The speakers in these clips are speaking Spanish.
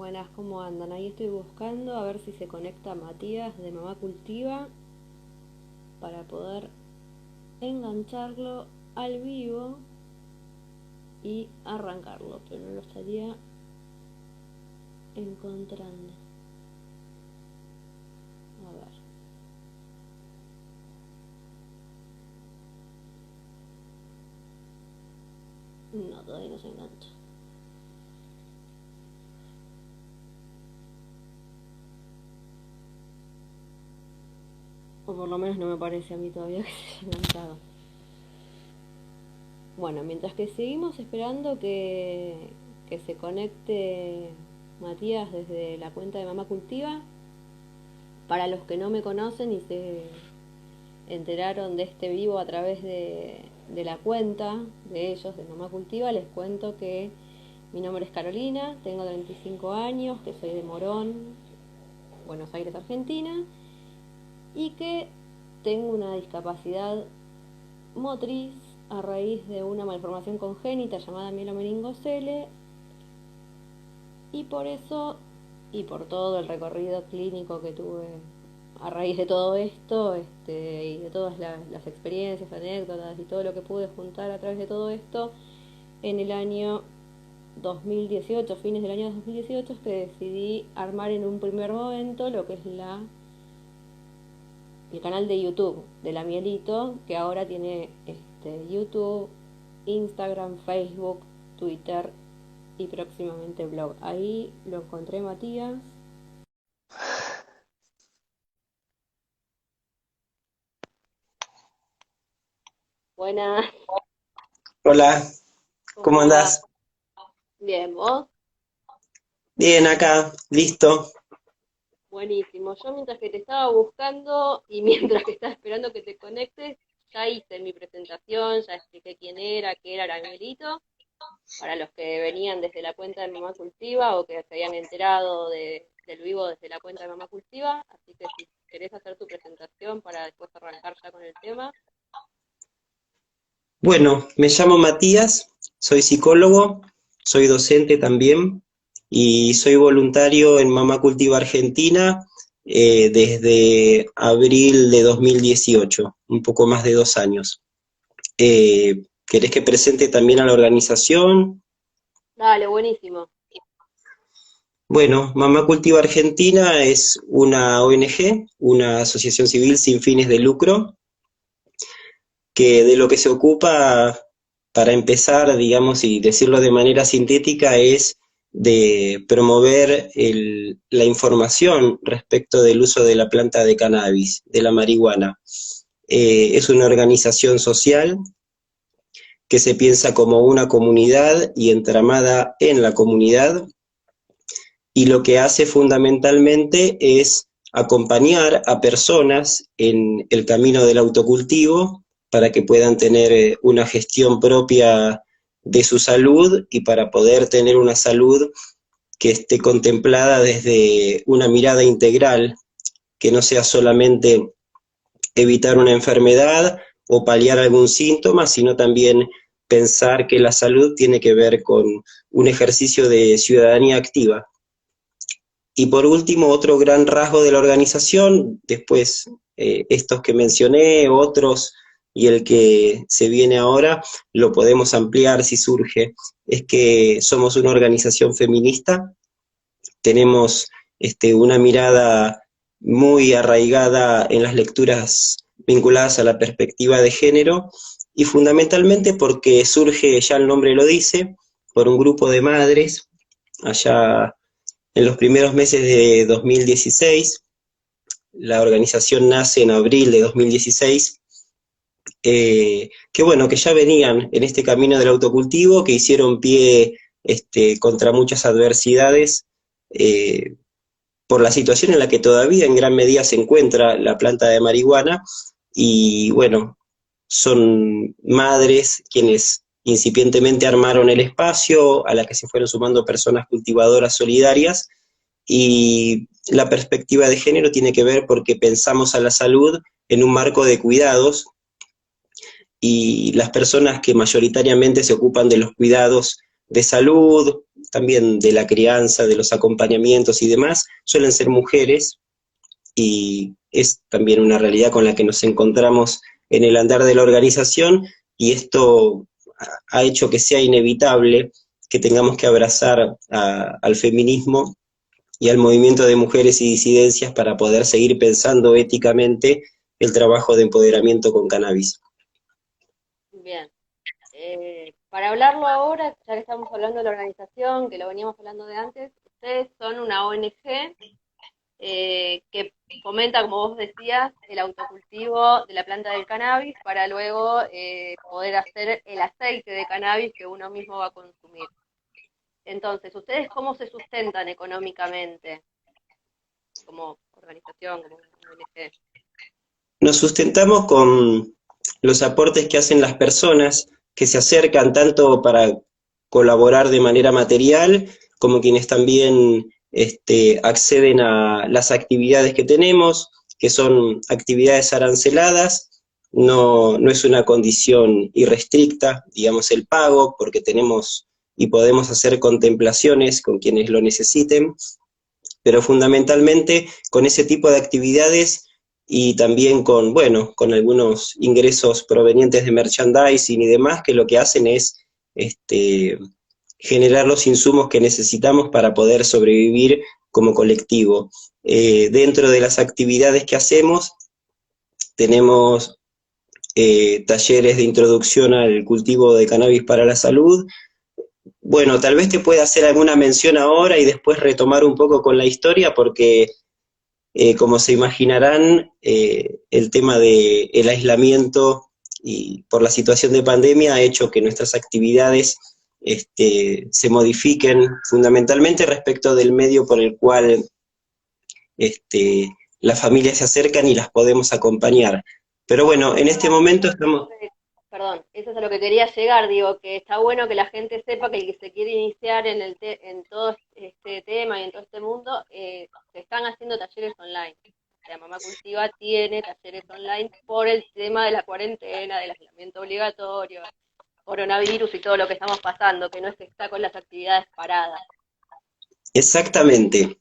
Buenas, ¿cómo andan? Ahí estoy buscando a ver si se conecta Matías de Mamá Cultiva para poder engancharlo al vivo y arrancarlo, pero no lo estaría encontrando. A ver. No, todavía no se engancha. O por lo menos no me parece a mí todavía que se haya enganchado. Bueno, mientras que seguimos esperando que se conecte Matías desde la cuenta de Mamá Cultiva, para los que no me conocen y se enteraron de este vivo a través de la cuenta de ellos, de Mamá Cultiva, les cuento que mi nombre es Carolina, tengo 35 años, que soy de Morón, Buenos Aires, Argentina, y que tengo una discapacidad motriz a raíz de una malformación congénita llamada mielomeningocele, y por eso, y por todo el recorrido clínico que tuve a raíz de todo esto, y de todas las experiencias, anécdotas y todo lo que pude juntar a través de todo esto, en el año 2018, fines del año 2018, es que decidí armar en un primer momento lo que es el canal de YouTube de la Mielito, que ahora tiene YouTube, Instagram, Facebook, Twitter y próximamente blog. Ahí lo encontré, Matías. Buenas, Hola, ¿cómo ¿cómo va? andás? Bien, ¿vos? Bien, acá, listo. Buenísimo. Yo mientras que te estaba buscando y mientras que estaba esperando que te conectes, ya hice mi presentación, ya expliqué quién era, qué era Aranguelito, para los que venían desde la cuenta de Mamá Cultiva o que se habían enterado del vivo desde la cuenta de Mamá Cultiva. Así que si querés hacer tu presentación para después arrancar ya con el tema. Bueno, me llamo Matías, soy psicólogo, soy docente también y soy voluntario en Mamá Cultiva Argentina desde abril de 2018, un poco más de 2 años. ¿Querés que presente también a la organización? Dale, buenísimo. Bueno, Mamá Cultiva Argentina es una ONG, una asociación civil sin fines de lucro, que de lo que se ocupa, para empezar, digamos, y decirlo de manera sintética, es de promover la información respecto del uso de la planta de cannabis, de la marihuana. Es una organización social que se piensa como una comunidad y entramada en la comunidad, y lo que hace fundamentalmente es acompañar a personas en el camino del autocultivo para que puedan tener una gestión propia de su salud y para poder tener una salud que esté contemplada desde una mirada integral, que no sea solamente evitar una enfermedad o paliar algún síntoma, sino también pensar que la salud tiene que ver con un ejercicio de ciudadanía activa. Y por último, otro gran rasgo de la organización, después estos que mencioné, otros y el que se viene ahora, lo podemos ampliar si surge, es que somos una organización feminista, tenemos una mirada muy arraigada en las lecturas vinculadas a la perspectiva de género, y fundamentalmente porque surge, ya el nombre lo dice, por un grupo de madres allá en los primeros meses de 2016. La organización nace en abril de 2016, que bueno, que ya venían en este camino del autocultivo, que hicieron pie contra muchas adversidades, eh, por la situación en la que todavía en gran medida se encuentra la planta de marihuana, y bueno, son madres quienes incipientemente armaron el espacio, a la que se fueron sumando personas cultivadoras solidarias, y la perspectiva de género tiene que ver porque pensamos a la salud en un marco de cuidados, y las personas que mayoritariamente se ocupan de los cuidados de salud, también de la crianza, de los acompañamientos y demás, suelen ser mujeres, y es también una realidad con la que nos encontramos en el andar de la organización, y esto ha hecho que sea inevitable que tengamos que abrazar al feminismo y al movimiento de mujeres y disidencias para poder seguir pensando éticamente el trabajo de empoderamiento con cannabis. Bien. Para hablarlo ahora, ya que estamos hablando de la organización, que lo veníamos hablando de antes, ustedes son una ONG que fomenta, como vos decías, el autocultivo de la planta del cannabis para luego poder hacer el aceite de cannabis que uno mismo va a consumir. Entonces, ¿ustedes cómo se sustentan económicamente como organización, como ONG? Nos sustentamos con los aportes que hacen las personas que se acercan tanto para colaborar de manera material, como quienes también acceden a las actividades que tenemos, que son actividades aranceladas. No es una condición irrestricta, digamos, el pago, porque tenemos y podemos hacer contemplaciones con quienes lo necesiten, pero fundamentalmente con ese tipo de actividades y también con, bueno, con algunos ingresos provenientes de merchandising y demás, que lo que hacen es generar los insumos que necesitamos para poder sobrevivir como colectivo. Dentro de las actividades que hacemos, tenemos talleres de introducción al cultivo de cannabis para la salud. Bueno, tal vez te pueda hacer alguna mención ahora y después retomar un poco con la historia, porque como se imaginarán, el tema del aislamiento y por la situación de pandemia ha hecho que nuestras actividades se modifiquen fundamentalmente respecto del medio por el cual las familias se acercan y las podemos acompañar. Pero bueno, en este momento estamos... Perdón, eso es a lo que quería llegar, digo, que está bueno que la gente sepa que el que se quiere iniciar en todo este tema y en todo este mundo, se están haciendo talleres online. La Mamá Cultiva tiene talleres online por el tema de la cuarentena, del aislamiento obligatorio, coronavirus y todo lo que estamos pasando, que no es que está con las actividades paradas. Exactamente.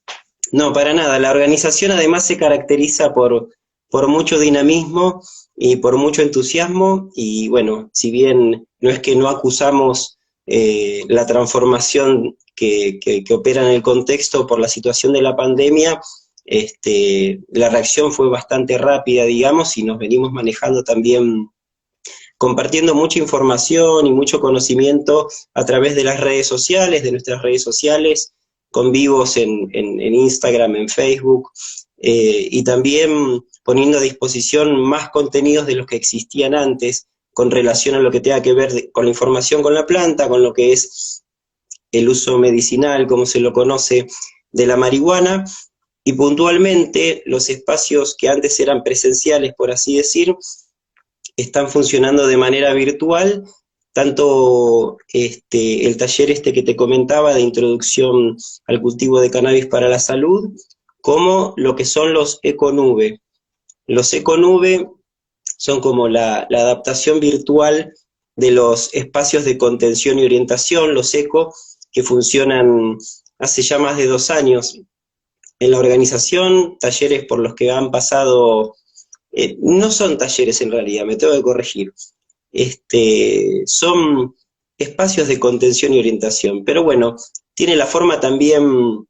No, para nada. La organización además se caracteriza por mucho dinamismo y por mucho entusiasmo, y bueno, si bien no es que no acusamos la transformación que opera en el contexto por la situación de la pandemia, la reacción fue bastante rápida, digamos, y nos venimos manejando también compartiendo mucha información y mucho conocimiento a través de las redes sociales, de nuestras redes sociales, con vivos en Instagram, en Facebook, y también poniendo a disposición más contenidos de los que existían antes, con relación a lo que tenga que ver con la información con la planta, con lo que es el uso medicinal, como se lo conoce, de la marihuana, y puntualmente los espacios que antes eran presenciales, por así decir, están funcionando de manera virtual, tanto el taller que te comentaba de introducción al cultivo de cannabis para la salud, como lo que son los econube. Los econube son como la adaptación virtual de los espacios de contención y orientación, los ECO, que funcionan hace ya más de 2 años en la organización, talleres por los que han pasado... no son talleres en realidad, me tengo que corregir. Son espacios de contención y orientación, pero bueno, tiene la forma también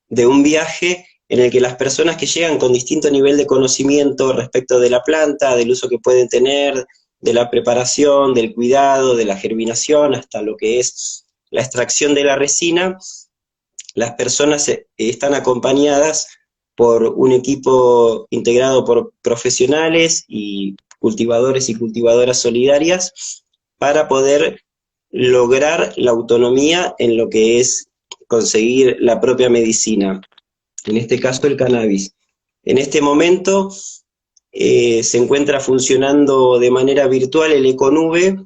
de un viaje en el que las personas que llegan con distinto nivel de conocimiento respecto de la planta, del uso que pueden tener, de la preparación, del cuidado, de la germinación, hasta lo que es la extracción de la resina, las personas están acompañadas por un equipo integrado por profesionales y cultivadores y cultivadoras solidarias para poder lograr la autonomía en lo que es conseguir la propia medicina, en este caso el cannabis. En este momento se encuentra funcionando de manera virtual el Econube,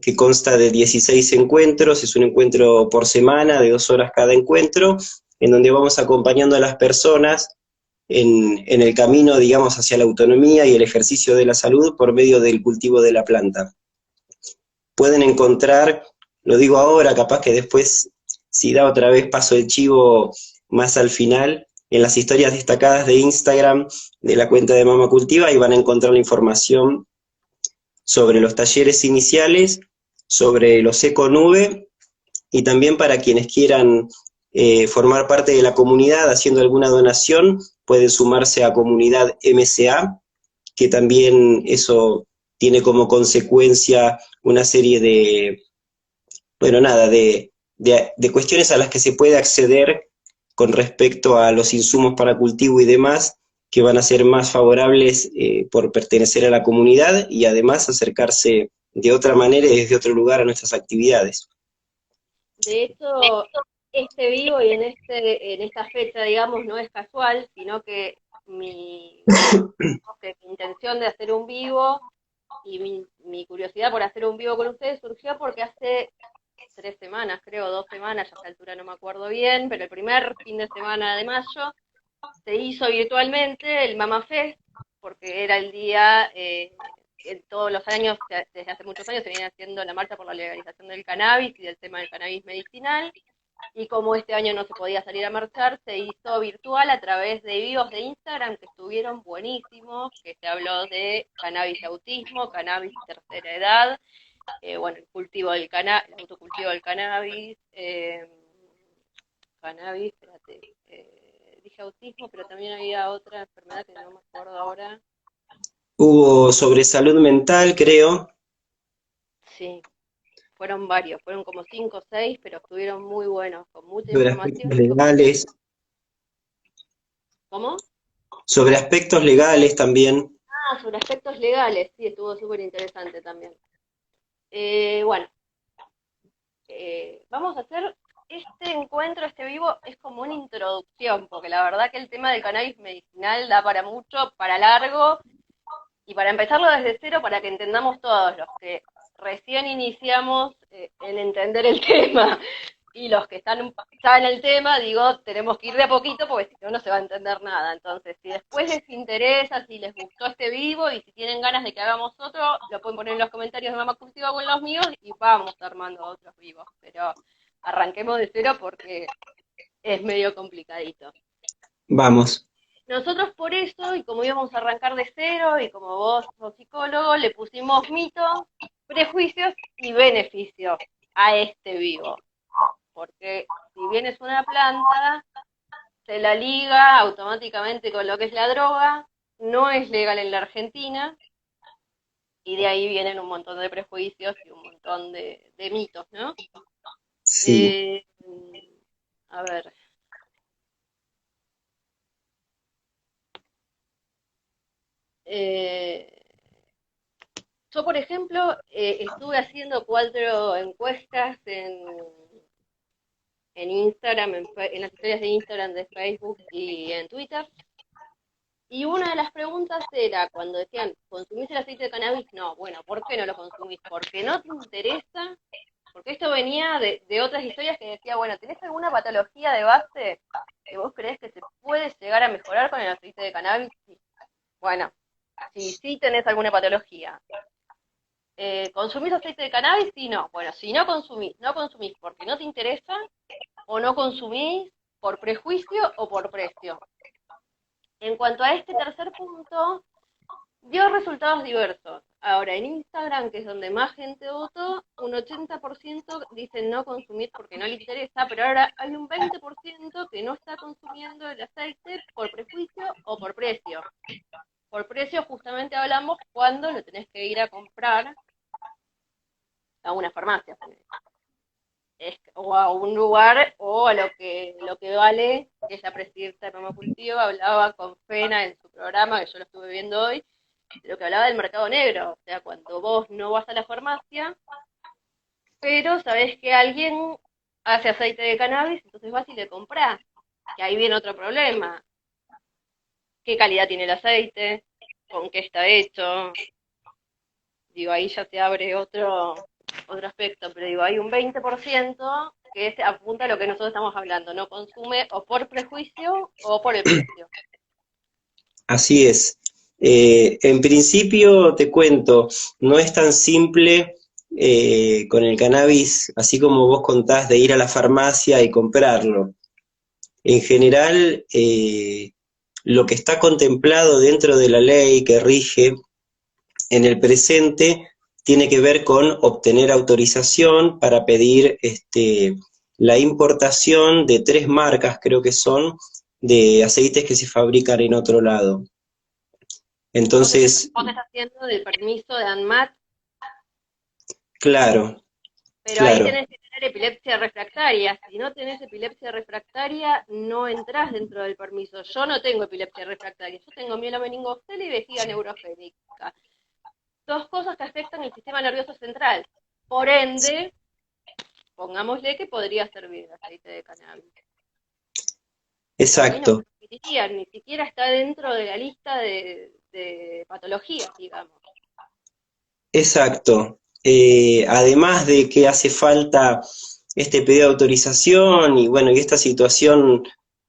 que consta de 16 encuentros, es un encuentro por semana, de 2 horas cada encuentro, en donde vamos acompañando a las personas en el camino, digamos, hacia la autonomía y el ejercicio de la salud por medio del cultivo de la planta. Pueden encontrar, lo digo ahora, capaz que después si da otra vez paso el chivo más al final, en las historias destacadas de Instagram de la cuenta de Mama Cultiva, y van a encontrar la información sobre los talleres iniciales, sobre los Econube, y también para quienes quieran formar parte de la comunidad haciendo alguna donación, pueden sumarse a Comunidad MCA, que también eso tiene como consecuencia una serie de, bueno, nada, de cuestiones a las que se puede acceder con respecto a los insumos para cultivo y demás, que van a ser más favorables por pertenecer a la comunidad y además acercarse de otra manera y desde otro lugar a nuestras actividades. De hecho, este vivo y en esta fecha, digamos, no es casual, sino que mi intención de hacer un vivo y mi curiosidad por hacer un vivo con ustedes surgió porque hace 3 semanas, creo, 2 semanas, ya a esta altura no me acuerdo bien, pero el primer fin de semana de mayo se hizo virtualmente el Mama Fest, porque era el día, que todos los años, desde hace muchos años, se viene haciendo la marcha por la legalización del cannabis y del tema del cannabis medicinal, y como este año no se podía salir a marchar, se hizo virtual a través de vivos de Instagram que estuvieron buenísimos, que se habló de cannabis y autismo, cannabis y tercera edad, bueno, el cultivo del cannabis, el autocultivo del cannabis, cannabis, espérate, dije autismo, pero también había otra enfermedad que no me acuerdo ahora. Hubo sobre salud mental, creo. Sí, fueron varios, fueron como 5 o 6, pero estuvieron muy buenos, con mucha Sobre información. aspectos legales, ¿Cómo? sobre aspectos legales también. Ah, sobre aspectos legales, sí, estuvo súper interesante también. Bueno, vamos a hacer este encuentro, este vivo, es como una introducción, porque la verdad que el tema del cannabis medicinal da para mucho, para largo, y para empezarlo desde cero, para que entendamos todos los que recién iniciamos en entender el tema, y los que están ya en el tema, digo, tenemos que ir de a poquito, porque si no, no se va a entender nada. Entonces, si después les interesa, si les gustó este vivo, y si tienen ganas de que hagamos otro, lo pueden poner en los comentarios de Mama Cultiva o en los míos, y vamos armando otros vivos. Pero arranquemos de cero porque es medio complicadito. Vamos. Nosotros por eso, y como íbamos a arrancar de cero, y como vos sos psicólogo, le pusimos mitos, prejuicios y beneficios a este vivo. Porque si bien es una planta, se la liga automáticamente con lo que es la droga, no es legal en la Argentina, y de ahí vienen un montón de prejuicios y un montón de mitos, ¿no? Sí. A ver, eh, yo, por ejemplo, estuve haciendo 4 encuestas en Instagram, en las historias de Instagram, de Facebook y en Twitter. Y una de las preguntas era, cuando decían, ¿consumís el aceite de cannabis? No, bueno, ¿por qué no lo consumís? ¿Porque no te interesa? Porque esto venía de otras historias que decía, bueno, ¿tenés alguna patología de base que vos creés que se puede llegar a mejorar con el aceite de cannabis? Sí. Bueno, si sí tenés alguna patología, ¿consumís aceite de cannabis? Sí, no. Bueno, si no consumís, no consumís porque no te interesa o no consumís por prejuicio o por precio. En cuanto a este tercer punto, dio resultados diversos. Ahora, en Instagram, que es donde más gente votó, un 80% dicen no consumir porque no le interesa, pero ahora hay un 20% que no está consumiendo el aceite por prejuicio o por precio. Por precio justamente hablamos cuando lo tenés que ir a comprar a una farmacia o a un lugar o a lo que vale, que es la presidenta de Permacultivo, hablaba con Fena en su programa, que yo lo estuve viendo hoy, de lo que hablaba del mercado negro, o sea, cuando vos no vas a la farmacia, pero sabés que alguien hace aceite de cannabis, entonces vas y le comprás, que ahí viene otro problema, qué calidad tiene el aceite, con qué está hecho, digo, ahí ya se abre otro aspecto, pero digo, hay un 20% que apunta a lo que nosotros estamos hablando, no consume o por prejuicio o por el precio. Así es. En principio, te cuento, no es tan simple con el cannabis, así como vos contás de ir a la farmacia y comprarlo. En general, lo que está contemplado dentro de la ley que rige en el presente tiene que ver con obtener autorización para pedir la importación de 3 marcas, creo que son, de aceites que se fabrican en otro lado. Entonces, Vos estás haciendo del permiso de ANMAT, claro, pero ahí claro, tenés que tener epilepsia refractaria. Si no tenés epilepsia refractaria, no entrás dentro del permiso. Yo no tengo epilepsia refractaria, yo tengo mielomeningocele y vejiga neurogénica. 2 cosas que afectan el sistema nervioso central. Por ende, pongámosle que podría servir el aceite de cannabis. Pero ahí no exacto, permitirían, ni siquiera está dentro de la lista de patologías, digamos. exacto. Además de que hace falta este pedido de autorización y bueno, y esta situación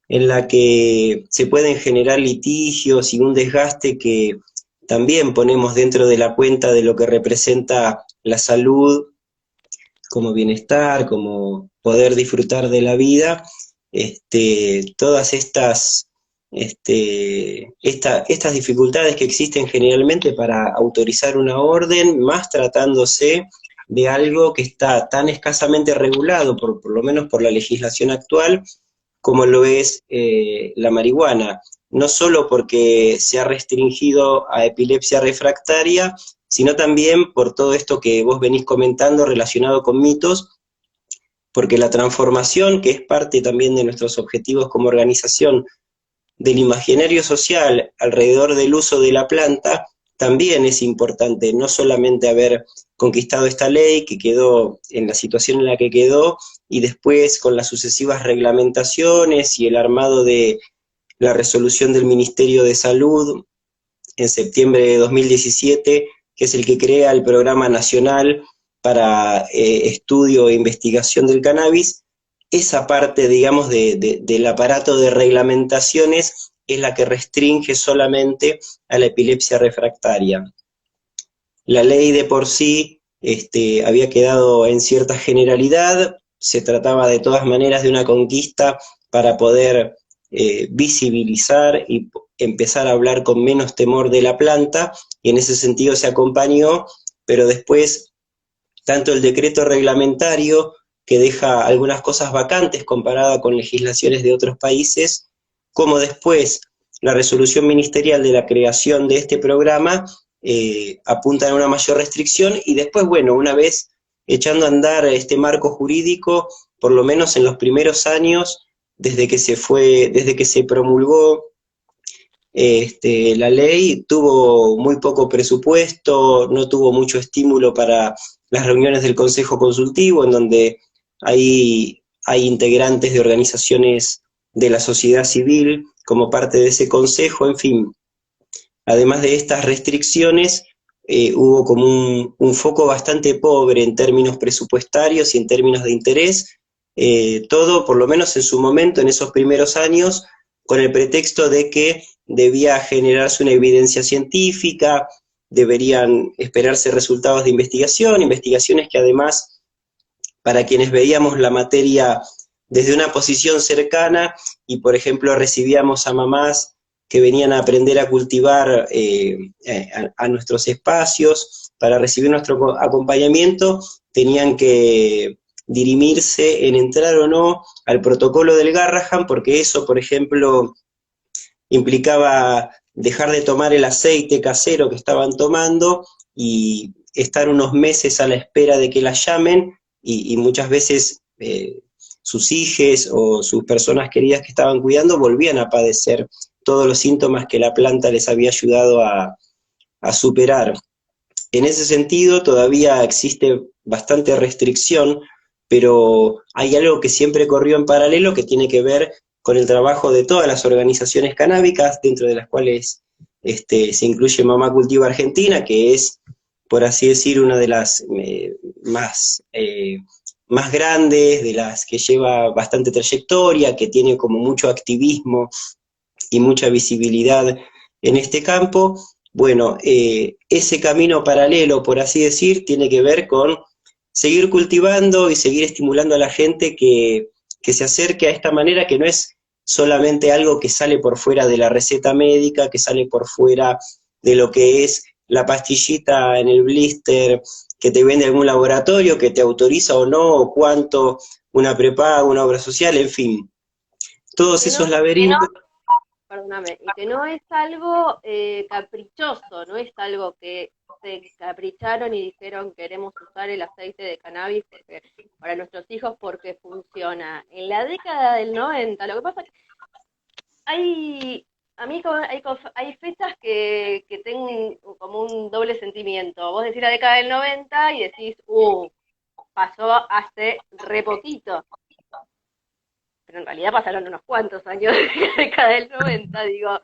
en la que se pueden generar litigios y un desgaste que también ponemos dentro de la cuenta de lo que representa la salud como bienestar, como poder disfrutar de la vida, todas estas dificultades que existen generalmente para autorizar una orden, más tratándose de algo que está tan escasamente regulado, por lo menos por la legislación actual, como lo es la marihuana, no solo porque se ha restringido a epilepsia refractaria, sino también por todo esto que vos venís comentando relacionado con mitos, porque la transformación, que es parte también de nuestros objetivos como organización, del imaginario social alrededor del uso de la planta, también es importante, no solamente haber conquistado esta ley que quedó en la situación en la que quedó, y después con las sucesivas reglamentaciones y el armado de la resolución del Ministerio de Salud en septiembre de 2017, que es el que crea el Programa Nacional para Estudio e Investigación del Cannabis. Esa parte, digamos, del aparato de reglamentaciones es la que restringe solamente a la epilepsia refractaria. La ley de por sí había quedado en cierta generalidad, se trataba de todas maneras de una conquista para poder visibilizar y empezar a hablar con menos temor de la planta, y en ese sentido se acompañó, pero después tanto el decreto reglamentario, que deja algunas cosas vacantes comparada con legislaciones de otros países, como después la resolución ministerial de la creación de este programa, apuntan a una mayor restricción, y después, bueno, una vez echando a andar este marco jurídico, por lo menos en los primeros años, desde que se promulgó la ley, tuvo muy poco presupuesto, no tuvo mucho estímulo para las reuniones del Consejo Consultivo, en donde hay integrantes de organizaciones de la sociedad civil como parte de ese consejo, en fin. Además de estas restricciones, hubo como un foco bastante pobre en términos presupuestarios y en términos de interés, todo, por lo menos en su momento, en esos primeros años, con el pretexto de que debía generarse una evidencia científica, deberían esperarse resultados de investigación, investigaciones que además, para quienes veíamos la materia desde una posición cercana y, por ejemplo, recibíamos a mamás que venían a aprender a cultivar a nuestros espacios, para recibir nuestro acompañamiento, tenían que dirimirse en entrar o no al protocolo del Garrahan, porque eso, por ejemplo, implicaba dejar de tomar el aceite casero que estaban tomando y estar unos meses a la espera de que la llamen, y muchas veces sus hijos o sus personas queridas que estaban cuidando volvían a padecer todos los síntomas que la planta les había ayudado a superar. En ese sentido, todavía existe bastante restricción, pero hay algo que siempre corrió en paralelo que tiene que ver con el trabajo de todas las organizaciones canábicas, dentro de las cuales se incluye Mamá Cultiva Argentina, que es, por así decir, una de las más grandes, de las que lleva bastante trayectoria, que tiene como mucho activismo y mucha visibilidad en este campo. Bueno, ese camino paralelo, por así decir, tiene que ver con seguir cultivando y seguir estimulando a la gente que se acerque a esta manera que no es solamente algo que sale por fuera de la receta médica, que sale por fuera de lo que es la pastillita en el blister que te vende algún laboratorio, que te autoriza o no, o cuánto, una prepaga, una obra social, en fin. Todos Que no, esos laberintos. perdóname, y que no es algo caprichoso, no es algo que se capricharon y dijeron queremos usar el aceite de cannabis porque, para nuestros hijos porque funciona. En la década del 90, lo que pasa es que hay, a mí hay fechas que tienen como un doble sentimiento. Vos decís la década del 90 y decís, pasó hace re poquito. Pero en realidad pasaron unos cuantos años de la década del 90, digo,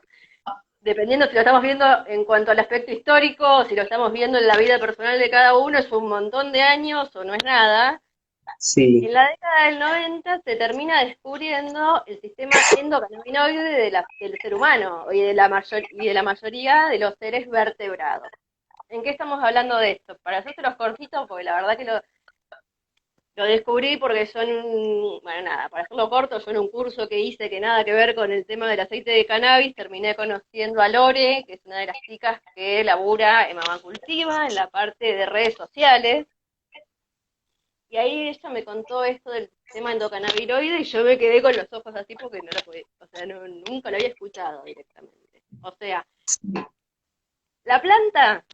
dependiendo si lo estamos viendo en cuanto al aspecto histórico, o si lo estamos viendo en la vida personal de cada uno, es un montón de años o no es nada. Sí, En la década del 90 se termina descubriendo el sistema endocannabinoide del ser humano y de la mayoría de los seres vertebrados. ¿En qué estamos hablando de esto? Para hacérselos cortitos, porque la verdad que lo descubrí porque yo bueno, nada, para hacerlo corto, yo en un curso que hice que nada que ver con el tema del aceite de cannabis, terminé conociendo a Lore, que es una de las chicas que labura en Mamá Cultiva, en la parte de redes sociales, y ahí ella me contó esto del tema endocannabinoide y yo me quedé con los ojos así porque no lo podía, o sea, nunca lo había escuchado directamente. O sea, la planta,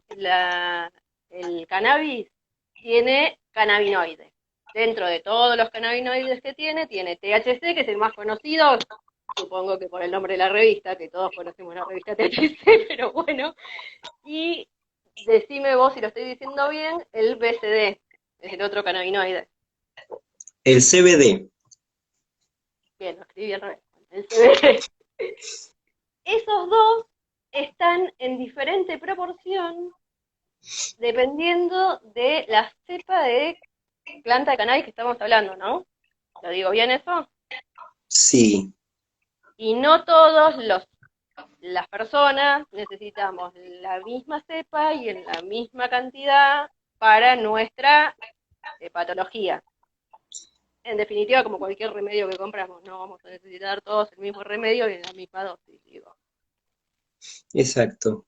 el cannabis, tiene cannabinoides. Dentro de todos los cannabinoides que tiene THC, que es el más conocido, supongo que por el nombre de la revista, que todos conocemos la revista THC, pero bueno. Y decime vos si lo estoy diciendo bien, el BCD, es el otro cannabinoide. el CBD. Bien, lo escribí al revés. El CBD. Esos dos están en diferente proporción dependiendo de la cepa de planta de cannabis que estamos hablando, ¿no? ¿Lo digo bien eso? Sí, Y no todos las personas necesitamos la misma cepa y en la misma cantidad para nuestra patología. En definitiva, como cualquier remedio que compramos, no vamos a necesitar todos el mismo remedio y en la misma dosis, digo. exacto.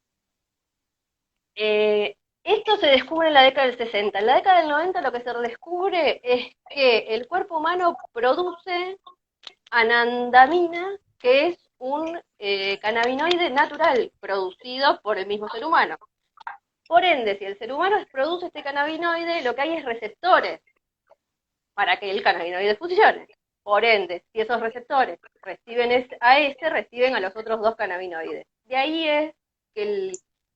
Esto se descubre en la década del 60. En la década del 90 lo que se descubre es que el cuerpo humano produce anandamina, que es un cannabinoide natural producido por el mismo ser humano. Por ende, si el ser humano produce este cannabinoide, lo que hay es receptores para que el cannabinoide funcione. Por ende, si esos receptores reciben reciben a los otros dos cannabinoides. De ahí es que el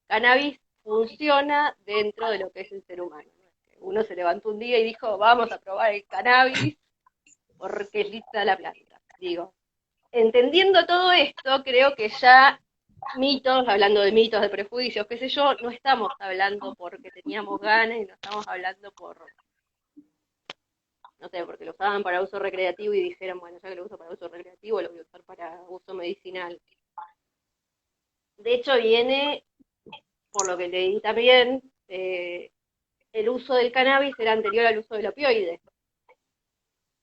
cannabis funciona dentro de lo que es el ser humano. Uno se levantó un día y dijo, vamos a probar el cannabis porque es lista la planta. Digo, entendiendo todo esto, creo que ya mitos, hablando de mitos, de prejuicios, qué sé yo, no estamos hablando porque teníamos ganas y no estamos hablando no sé, porque lo usaban para uso recreativo y dijeron, bueno, ya que lo uso para uso recreativo, lo voy a usar para uso medicinal. De hecho, viene, por lo que leí también, el uso del cannabis era anterior al uso del opioide,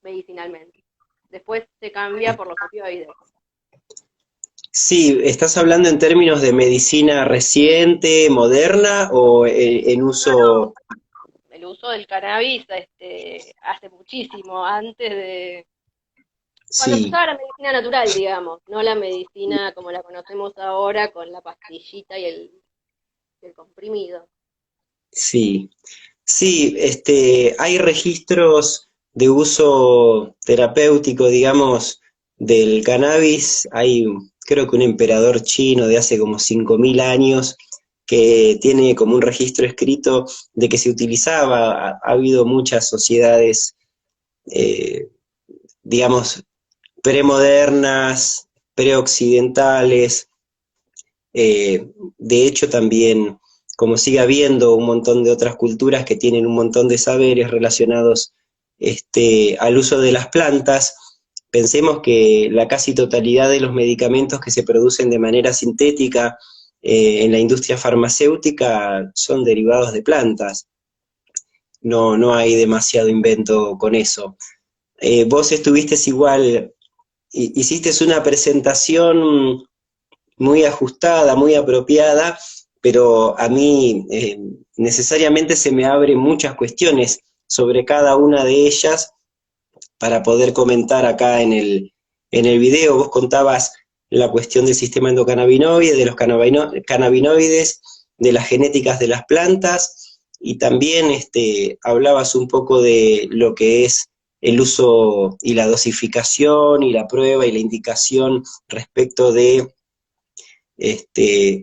medicinalmente. Después se cambia por los opioides. Sí, ¿estás hablando en términos de medicina reciente, moderna o en No, no, uso? el uso del cannabis hace muchísimo, antes de... Cuando se Sí, usaba la medicina natural, digamos, no la medicina como la conocemos ahora con la pastillita y el comprimido. sí. Sí, hay registros de uso terapéutico, digamos, del cannabis. Hay, creo que un emperador chino de hace como 5.000 años que tiene como un registro escrito de que se utilizaba. Ha habido muchas sociedades, eh, digamos, premodernas, preoccidentales. De hecho, también, como sigue habiendo un montón de otras culturas que tienen un montón de saberes relacionados al uso de las plantas, pensemos que la casi totalidad de los medicamentos que se producen de manera sintética en la industria farmacéutica son derivados de plantas. no hay demasiado invento con eso. Vos estuviste igual, hiciste una presentación muy ajustada, muy apropiada, pero a mí necesariamente se me abren muchas cuestiones sobre cada una de ellas para poder comentar acá en el video. Vos contabas la cuestión del sistema endocannabinoide, de los cannabinoides, de las genéticas de las plantas, y también hablabas un poco de lo que es el uso y la dosificación y la prueba y la indicación respecto de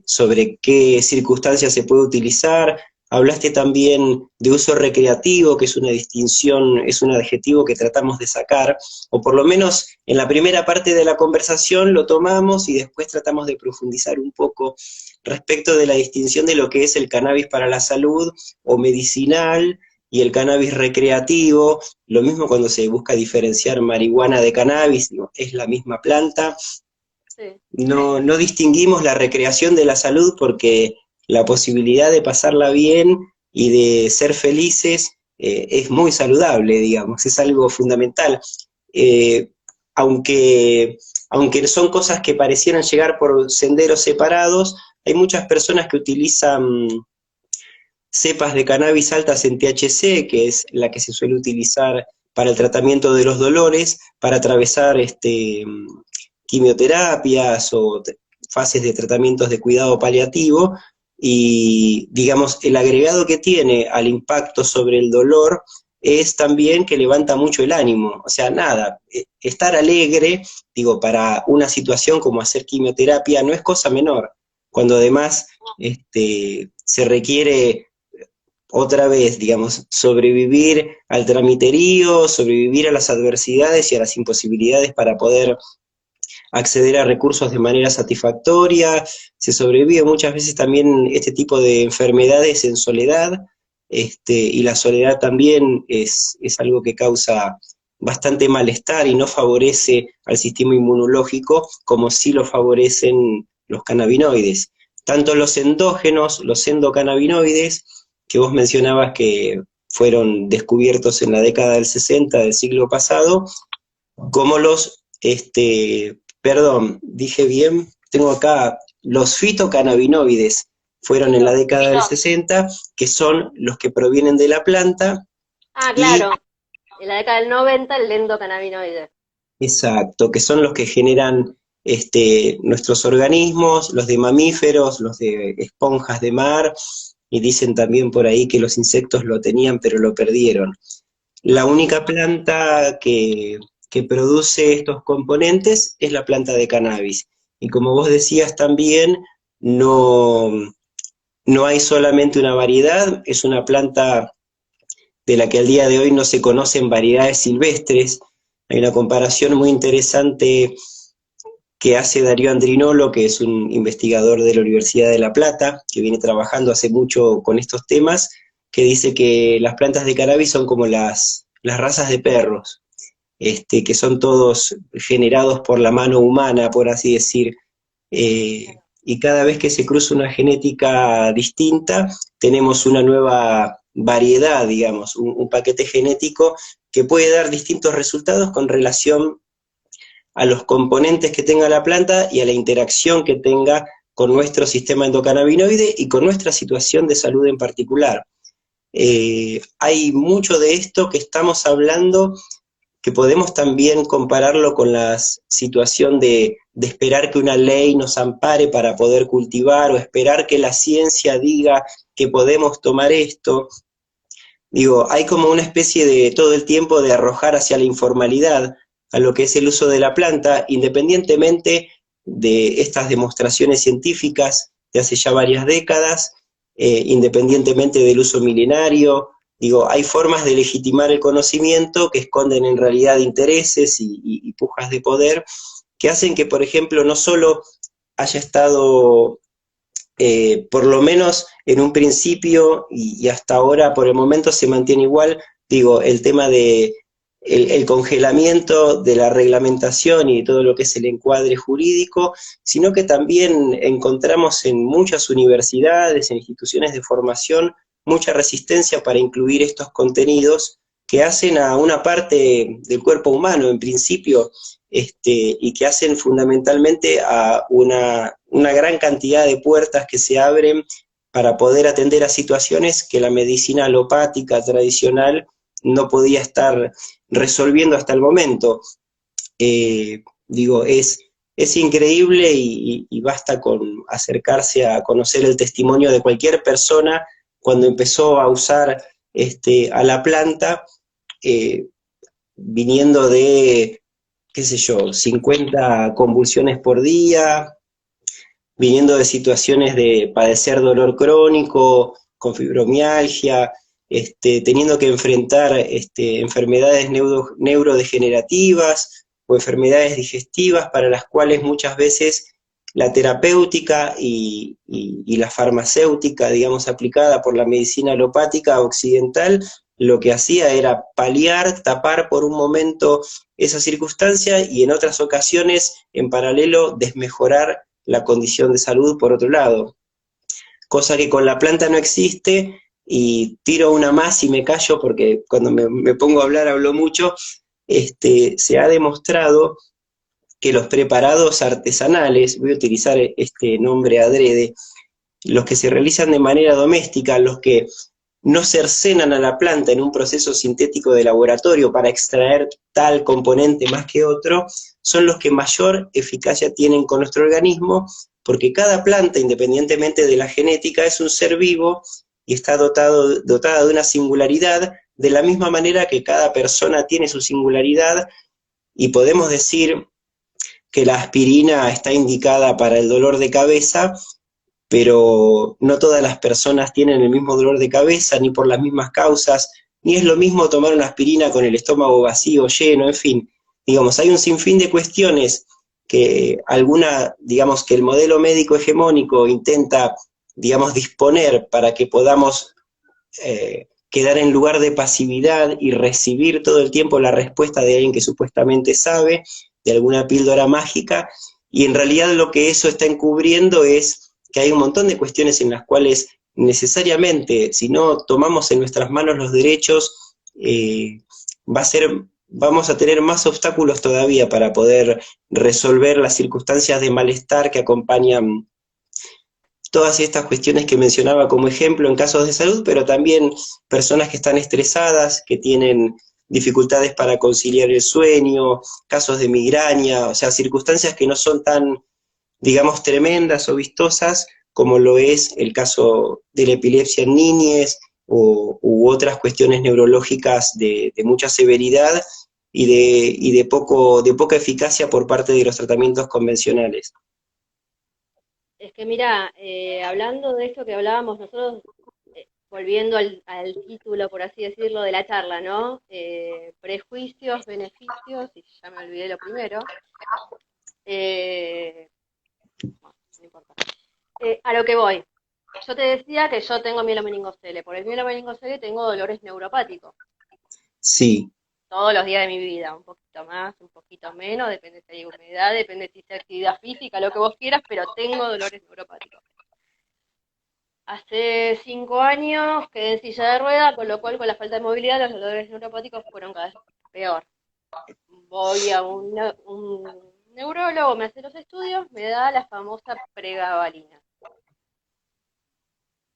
sobre qué circunstancias se puede utilizar. Hablaste también de uso recreativo, que es una distinción, es un adjetivo que tratamos de sacar, o por lo menos en la primera parte de la conversación lo tomamos y después tratamos de profundizar un poco respecto de la distinción de lo que es el cannabis para la salud o medicinal y el cannabis recreativo. Lo mismo cuando se busca diferenciar marihuana de cannabis, digo, es la misma planta. Sí. No distinguimos la recreación de la salud porque la posibilidad de pasarla bien y de ser felices es muy saludable, digamos, es algo fundamental. Eh, aunque, aunque son cosas que parecieran llegar por senderos separados, hay muchas personas que utilizan cepas de cannabis altas en THC, que es la que se suele utilizar para el tratamiento de los dolores, para atravesar quimioterapias o fases de tratamientos de cuidado paliativo, y digamos, el agregado que tiene al impacto sobre el dolor es también que levanta mucho el ánimo. O sea, nada, estar alegre, digo, para una situación como hacer quimioterapia no es cosa menor, cuando además se requiere otra vez, digamos, sobrevivir al tramiterío, sobrevivir a las adversidades y a las imposibilidades para poder acceder a recursos de manera satisfactoria. Se sobrevive muchas veces también este tipo de enfermedades en soledad, y la soledad también es algo que causa bastante malestar y no favorece al sistema inmunológico como sí lo favorecen los cannabinoides. Tanto los endógenos, los endocannabinoides, que vos mencionabas que fueron descubiertos en la década del 60 del siglo pasado, como los, perdón, dije bien, tengo acá, los fitocannabinoides fueron en la década del 60, que son los que provienen de la planta, Ah, y claro. En la década del 90 el endocannabinoide. exacto, que son los que generan nuestros organismos, los de mamíferos, los de esponjas de mar, y dicen también por ahí que los insectos lo tenían pero lo perdieron. La única planta que produce estos componentes es la planta de cannabis. Y como vos decías también, no, no hay solamente una variedad, es una planta de la que al día de hoy no se conocen variedades silvestres. Hay una comparación muy interesante que hace Darío Andrinolo, que es un investigador de la Universidad de La Plata, que viene trabajando hace mucho con estos temas, que dice que las plantas de cannabis son como las razas de perros, que son todos generados por la mano humana, por así decir, y cada vez que se cruza una genética distinta, tenemos una nueva variedad, digamos, un paquete genético que puede dar distintos resultados con relación a los componentes que tenga la planta y a la interacción que tenga con nuestro sistema endocannabinoide y con nuestra situación de salud en particular. Hay mucho de esto que estamos hablando que podemos también compararlo con la situación de esperar que una ley nos ampare para poder cultivar o esperar que la ciencia diga que podemos tomar esto. Digo, hay como una especie de todo el tiempo de arrojar hacia la informalidad a lo que es el uso de la planta, independientemente de estas demostraciones científicas de hace ya varias décadas, independientemente del uso milenario. Digo, hay formas de legitimar el conocimiento que esconden en realidad intereses y pujas de poder que hacen que, por ejemplo, no solo haya estado por lo menos en un principio y hasta ahora por el momento se mantiene igual, digo, el tema de el congelamiento de la reglamentación y todo lo que es el encuadre jurídico, sino que también encontramos en muchas universidades, en instituciones de formación, mucha resistencia para incluir estos contenidos que hacen a una parte del cuerpo humano, en principio, y que hacen fundamentalmente a una gran cantidad de puertas que se abren para poder atender a situaciones que la medicina alopática tradicional no podía estar resolviendo hasta el momento. Digo, es increíble y basta con acercarse a conocer el testimonio de cualquier persona cuando empezó a usar a la planta, eh, viniendo de, qué sé yo, 50 convulsiones por día, viniendo de situaciones de padecer dolor crónico, con fibromialgia, teniendo que enfrentar enfermedades neurodegenerativas o enfermedades digestivas para las cuales muchas veces la terapéutica y la farmacéutica, digamos, aplicada por la medicina alopática occidental, lo que hacía era paliar, tapar por un momento esa circunstancia y en otras ocasiones, en paralelo, desmejorar la condición de salud por otro lado, cosa que con la planta no existe. Y tiro una más y me callo porque cuando me pongo a hablar hablo mucho. Se ha demostrado que los preparados artesanales, voy a utilizar este nombre adrede, los que se realizan de manera doméstica, los que no cercenan a la planta en un proceso sintético de laboratorio para extraer tal componente más que otro, son los que mayor eficacia tienen con nuestro organismo, porque cada planta, independientemente de la genética, es un ser vivo y está dotada de una singularidad, de la misma manera que cada persona tiene su singularidad, y podemos decir que la aspirina está indicada para el dolor de cabeza, pero no todas las personas tienen el mismo dolor de cabeza, ni por las mismas causas, ni es lo mismo tomar una aspirina con el estómago vacío, lleno, en fin. Digamos, hay un sinfín de cuestiones que digamos, que el modelo médico hegemónico intenta, digamos, disponer para que podamos quedar en lugar de pasividad y recibir todo el tiempo la respuesta de alguien que supuestamente sabe, de alguna píldora mágica, y en realidad lo que eso está encubriendo es que hay un montón de cuestiones en las cuales necesariamente, si no tomamos en nuestras manos los derechos, vamos a tener más obstáculos todavía para poder resolver las circunstancias de malestar que acompañan todas estas cuestiones que mencionaba como ejemplo en casos de salud, pero también personas que están estresadas, que tienen dificultades para conciliar el sueño, casos de migraña, o sea, circunstancias que no son tan, digamos, tremendas o vistosas como lo es el caso de la epilepsia en niñez u otras cuestiones neurológicas de mucha severidad y de poca eficacia por parte de los tratamientos convencionales. Es que mira, hablando de esto que hablábamos nosotros, volviendo al título, por así decirlo, de la charla, ¿no? Prejuicios, beneficios, y ya me olvidé lo primero. Bueno, no importa. A lo que voy. Yo te decía que yo tengo mielomeningocele. Por el mielomeningocele tengo dolores neuropáticos. Sí. Todos los días de mi vida, un poquito más, un poquito menos, depende si hay humedad, depende si hay actividad física, lo que vos quieras, pero tengo dolores neuropáticos. Hace 5 años quedé en silla de rueda, con lo cual con la falta de movilidad los dolores neuropáticos fueron cada vez peor. Voy a un neurólogo, me hace los estudios, me da la famosa pregabalina.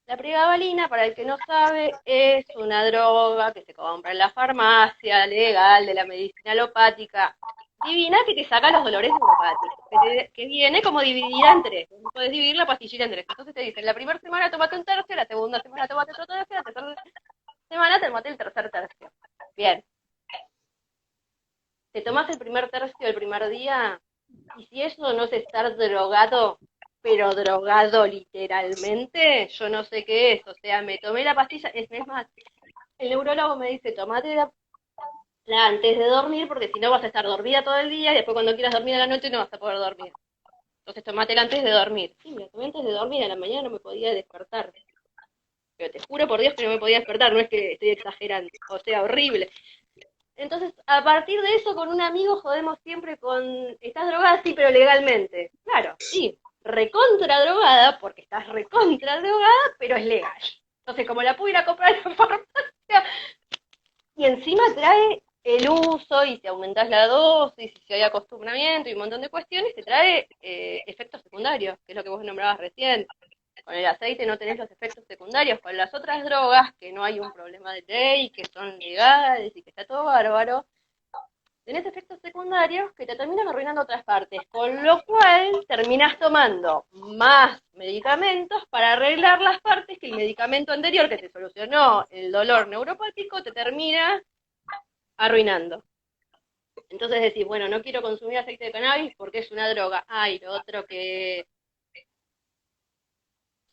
La pregabalina, para el que no sabe, es una droga que se compra en la farmacia, legal, de la medicina alopática, divina, que te saca los dolores neuropáticos, que viene como dividida en tres. Puedes dividir la pastillita en tres. Entonces te dicen, la primera semana tómate un tercio, la segunda semana tómate otro tercio, la tercera semana tómate el tercer tercio. Bien. Te tomas el primer tercio el primer día, y si eso no es estar drogado, pero drogado literalmente, yo no sé qué es. O sea, me tomé la pastilla, es más, el neurólogo me dice, tomate la antes de dormir, porque si no vas a estar dormida todo el día, y después cuando quieras dormir a la noche no vas a poder dormir. Entonces tomátela antes de dormir. Sí, me la tomé antes de dormir, a la mañana no me podía despertar. Pero te juro por Dios que no me podía despertar, no es que estoy exagerando. O sea, horrible. Entonces, a partir de eso, con un amigo jodemos siempre con, ¿estás drogada? Sí, pero legalmente. Claro, sí, recontra drogada, porque estás recontra drogada, pero es legal. Entonces, como la pude ir a comprar en la farmacia, y encima trae el uso, y si aumentás la dosis, y si hay acostumbramiento y un montón de cuestiones, te trae efectos secundarios, que es lo que vos nombrabas recién. Con el aceite no tenés los efectos secundarios, con las otras drogas, que no hay un problema de ley, que son legales y que está todo bárbaro, tenés efectos secundarios que te terminan arruinando otras partes, con lo cual terminás tomando más medicamentos para arreglar las partes que el medicamento anterior que te solucionó el dolor neuropático te termina arruinando. Entonces decís, bueno, no quiero consumir aceite de cannabis porque es una droga. Ay, lo otro que...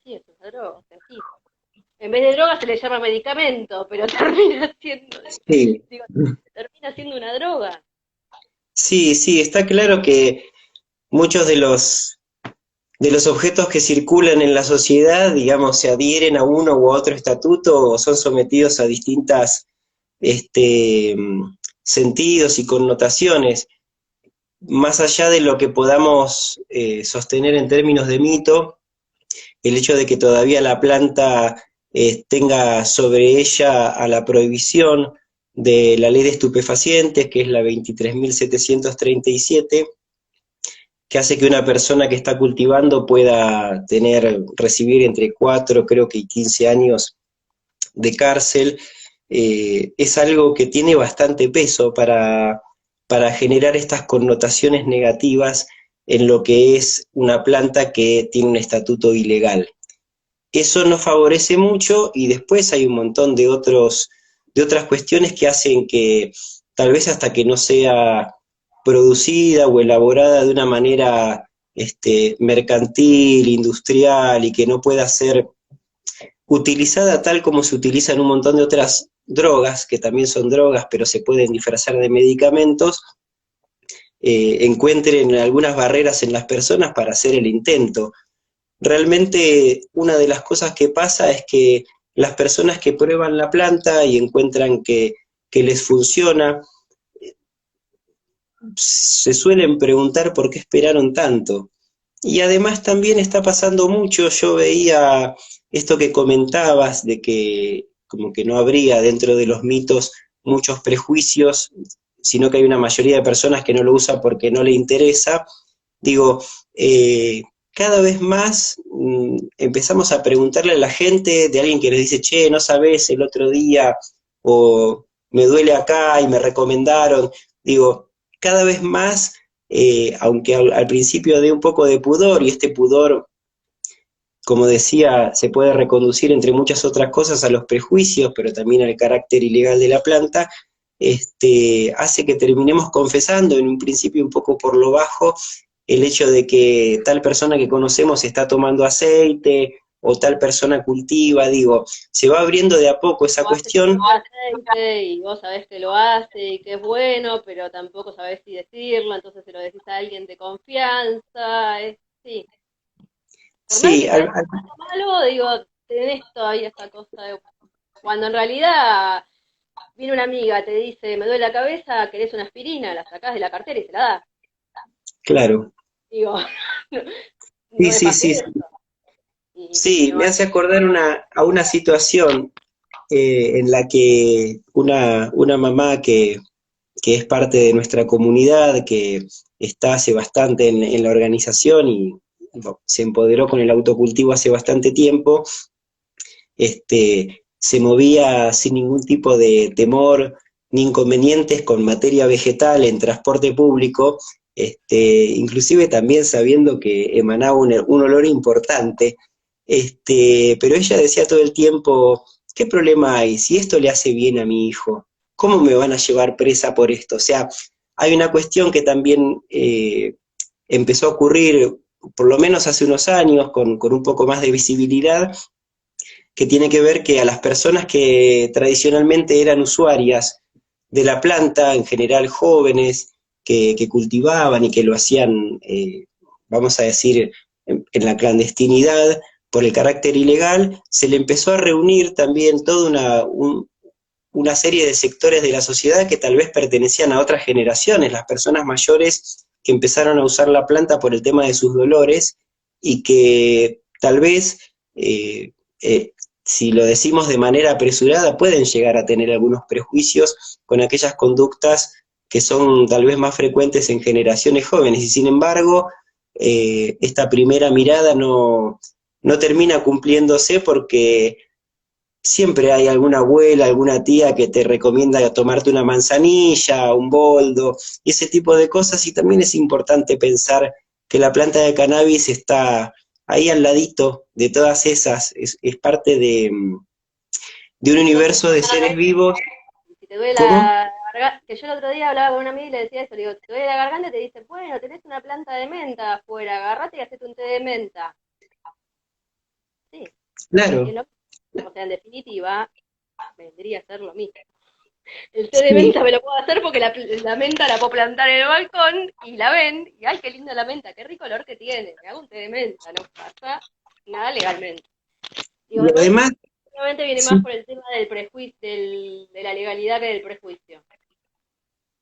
Sí, es una droga, sí. En vez de droga se le llama medicamento, pero Sí. digo, termina siendo una droga. Sí, sí, está claro que muchos de los objetos que circulan en la sociedad, digamos, se adhieren a uno u otro estatuto o son sometidos a distintas este, sentidos y connotaciones. Más allá de lo que podamos sostener en términos de mito, el hecho de que todavía la planta tenga sobre ella a la prohibición de la ley de estupefacientes, que es la 23.737, que hace que una persona que está cultivando pueda recibir entre 4, creo que 15 años de cárcel, es algo que tiene bastante peso para generar estas connotaciones negativas en lo que es una planta que tiene un estatuto ilegal. Eso nos favorece mucho y después hay un montón de otras cuestiones que hacen que tal vez hasta que no sea producida o elaborada de una manera mercantil, industrial y que no pueda ser utilizada tal como se utilizan un montón de otras drogas, que también son drogas, pero se pueden disfrazar de medicamentos, encuentren algunas barreras en las personas para hacer el intento. Realmente una de las cosas que pasa es que las personas que prueban la planta y encuentran que les funciona, se suelen preguntar por qué esperaron tanto. Y además también está pasando mucho, yo veía esto que comentabas, de que como que no habría dentro de los mitos muchos prejuicios, sino que hay una mayoría de personas que no lo usan porque no le interesa. Digo, cada vez más empezamos a preguntarle a la gente de alguien que les dice, che, no sabés, el otro día, o me duele acá y me recomendaron. Digo, cada vez más, aunque al principio dé un poco de pudor, y este pudor, como decía, se puede reconducir entre muchas otras cosas a los prejuicios, pero también al carácter ilegal de la planta, hace que terminemos confesando en un principio un poco por lo bajo el hecho de que tal persona que conocemos está tomando aceite o tal persona cultiva, digo, se va abriendo de a poco esa cuestión. Aceite y vos sabés que lo hace y que es bueno, pero tampoco sabés si decirlo, entonces se lo decís a alguien de confianza, sí. Por más Sí, que sabés que es algo malo, digo, tenés todavía esa cosa de... Cuando en realidad viene una amiga, te dice, me duele la cabeza, querés una aspirina, la sacás de la cartera y se la das. claro. Digo, Sí, no es sí, fácil sí. eso. Sí, Pero me hace acordar a una situación en la que una mamá que es parte de nuestra comunidad, que está hace bastante en la organización y bueno, se empoderó con el autocultivo hace bastante tiempo, se movía sin ningún tipo de temor ni inconvenientes con materia vegetal en transporte público, inclusive también sabiendo que emanaba un olor importante, pero ella decía todo el tiempo, ¿qué problema hay? Si esto le hace bien a mi hijo, ¿cómo me van a llevar presa por esto? O sea, hay una cuestión que también empezó a ocurrir, por lo menos hace unos años, con un poco más de visibilidad, que tiene que ver que a las personas que tradicionalmente eran usuarias de la planta, en general jóvenes, que cultivaban y que lo hacían, vamos a decir, en la clandestinidad, por el carácter ilegal, se le empezó a reunir también toda una serie de sectores de la sociedad que tal vez pertenecían a otras generaciones, las personas mayores que empezaron a usar la planta por el tema de sus dolores y que tal vez si lo decimos de manera apresurada, pueden llegar a tener algunos prejuicios con aquellas conductas que son tal vez más frecuentes en generaciones jóvenes. Y sin embargo, esta primera mirada no termina cumpliéndose porque siempre hay alguna abuela, alguna tía que te recomienda tomarte una manzanilla, un boldo, y ese tipo de cosas. Y también es importante pensar que la planta de cannabis está ahí al ladito de todas esas, es parte de un Es como universo de seres vivos. si te duele ¿Cómo? la garganta, que yo el otro día hablaba con una amiga y le decía eso, le digo, si te duele la garganta, te dice, bueno, tenés una planta de menta afuera, agarrate y hacete un té de menta. Sí, es Claro, lo mismo. O sea, en definitiva, vendría a ser lo mismo. El té de sí, menta me lo puedo hacer porque la menta la puedo plantar en el balcón y la ven, y ay, qué linda la menta, qué rico olor que tiene, me hago un té de menta, no pasa nada legalmente. Digo, lo me parece demás, que realmente viene más sí. por el tema del prejuicio, de la legalidad que del prejuicio.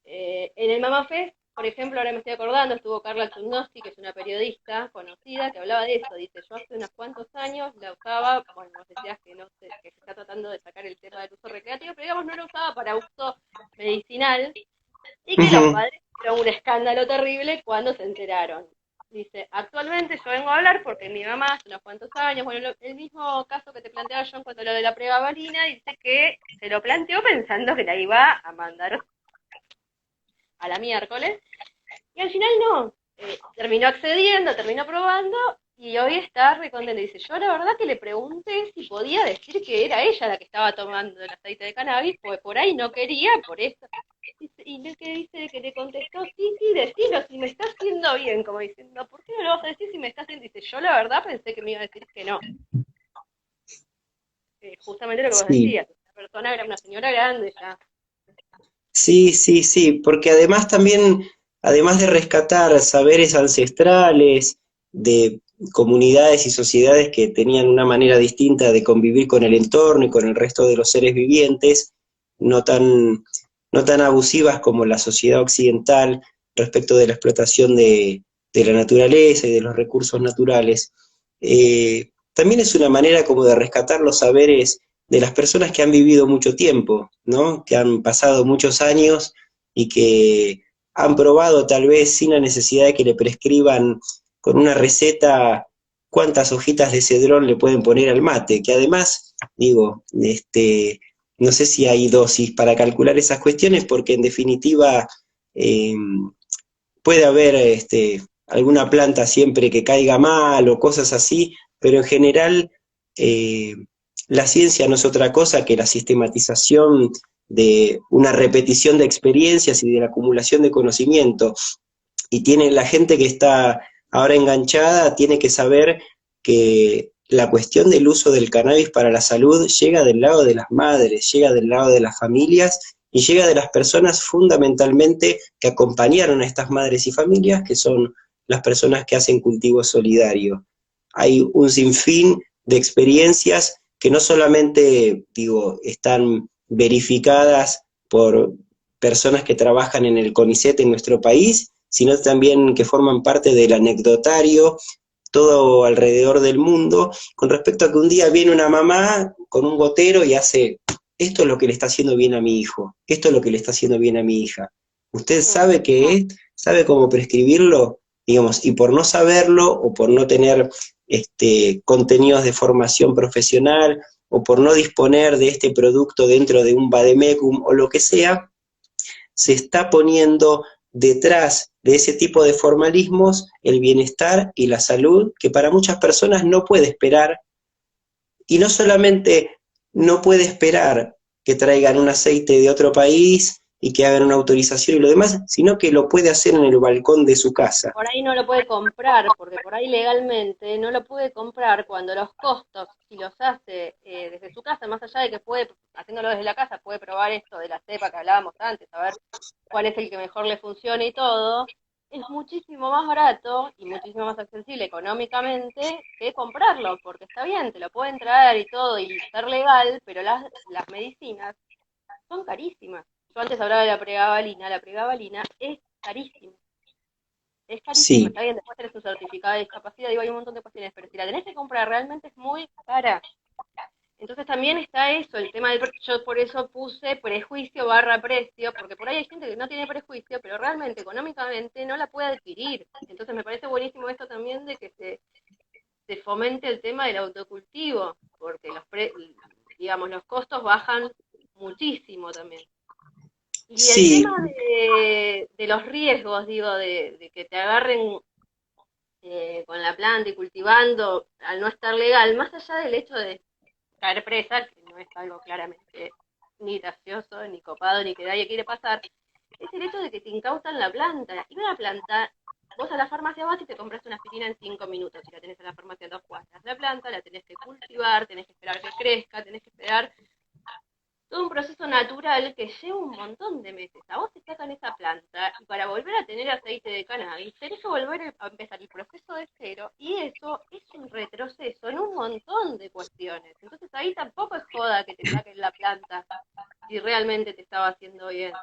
En el Mama Fest, por ejemplo, ahora me estoy acordando, estuvo Carla Zugnosti, que es una periodista conocida, que hablaba de eso. Dice, yo hace unos cuantos años la usaba, bueno, vos decías que, no sé, que se está tratando de sacar el tema del uso recreativo, pero digamos, no la usaba para uso medicinal, y que los Ujú. padres hicieron un escándalo terrible cuando se enteraron. Dice, actualmente yo vengo a hablar porque mi mamá hace unos cuantos años, bueno, el mismo caso que te planteaba yo en cuanto a lo de la pregabalina, dice que se lo planteó pensando que la iba a mandar a la miércoles, y al final no. Terminó accediendo, terminó probando, y hoy está recontenta. Dice, yo la verdad que le pregunté si podía decir que era ella la que estaba tomando el aceite de cannabis, pues por ahí no quería, por eso. Y lo que dice que le contestó, sí, sí, decilo, si me está haciendo bien, como diciendo, ¿por qué no lo vas a decir si me está haciendo? Dice, yo la verdad pensé que me iba a decir que no. Justamente lo que vos Sí, decías, la persona era una señora grande ya. sí, sí, sí, porque además también, además de rescatar saberes ancestrales de comunidades y sociedades que tenían una manera distinta de convivir con el entorno y con el resto de los seres vivientes, no tan, no tan abusivas como la sociedad occidental respecto de la explotación de la naturaleza y de los recursos naturales, también es una manera como de rescatar los saberes de las personas que han vivido mucho tiempo, ¿no? Que han pasado muchos años y que han probado tal vez sin la necesidad de que le prescriban con una receta cuántas hojitas de cedrón le pueden poner al mate, que además, digo, no sé si hay dosis para calcular esas cuestiones, porque en definitiva eh, puede haber alguna planta siempre que caiga mal o cosas así, pero en general eh, la ciencia no es otra cosa que la sistematización de una repetición de experiencias y de la acumulación de conocimiento. Y tiene la gente que está ahora enganchada, tiene que saber que la cuestión del uso del cannabis para la salud llega del lado de las madres, llega del lado de las familias y llega de las personas fundamentalmente que acompañaron a estas madres y familias, que son las personas que hacen cultivo solidario. Hay un sinfín de experiencias que no solamente, digo, están verificadas por personas que trabajan en el CONICET en nuestro país, sino también que forman parte del anecdotario, todo alrededor del mundo, con respecto a que un día viene una mamá con un gotero y hace, esto es lo que le está haciendo bien a mi hijo, esto es lo que le está haciendo bien a mi hija. ¿Usted Mm. sabe qué es? ¿Sabe cómo prescribirlo? Digamos, y por no saberlo o por no tener contenidos de formación profesional o por no disponer de este producto dentro de un vademecum o lo que sea, se está poniendo detrás de ese tipo de formalismos el bienestar y la salud que para muchas personas no puede esperar, y no solamente no puede esperar que traigan un aceite de otro país y que hagan una autorización y lo demás, sino que lo puede hacer en el balcón de su casa. Por ahí no lo puede comprar, porque por ahí legalmente no lo puede comprar cuando los costos, si los hace desde su casa, más allá de que puede, haciéndolo desde la casa, puede probar esto de la cepa que hablábamos antes, a ver cuál es el que mejor le funciona y todo, es muchísimo más barato y muchísimo más accesible económicamente que comprarlo, porque está bien, te lo pueden traer y todo y ser legal, pero las medicinas son carísimas. Yo antes hablaba de la pregabalina es carísima. Es carísima, Sí, está bien, después tenés un certificado de discapacidad, digo, hay un montón de cuestiones, pero si la tenés que comprar realmente es muy cara. Entonces también está eso, el tema del yo por eso puse prejuicio barra precio, porque por ahí hay gente que no tiene prejuicio, pero realmente económicamente no la puede adquirir. Entonces me parece buenísimo esto también de que se fomente el tema del autocultivo, porque digamos, los costos bajan muchísimo también. Y el Sí, tema de los riesgos, digo, de que te agarren con la planta y cultivando al no estar legal, más allá del hecho de caer presa, que no es algo claramente ni gracioso, ni copado, ni que nadie quiere pasar, es el hecho de que te incautan la planta. Y una planta, vos a la farmacia vas y te compras una aspirina en 5 minutos, si la tenés en la farmacia en 2 cuadras. La planta la tenés que cultivar, tenés que esperar que crezca, tenés que esperar todo un proceso natural que lleva un montón de meses. A vos te sacan esa planta y para volver a tener aceite de cannabis tenés que volver a empezar el proceso de cero y eso es un retroceso en un montón de cuestiones. Entonces ahí tampoco es joda que te saquen la planta si realmente te estaba haciendo bien.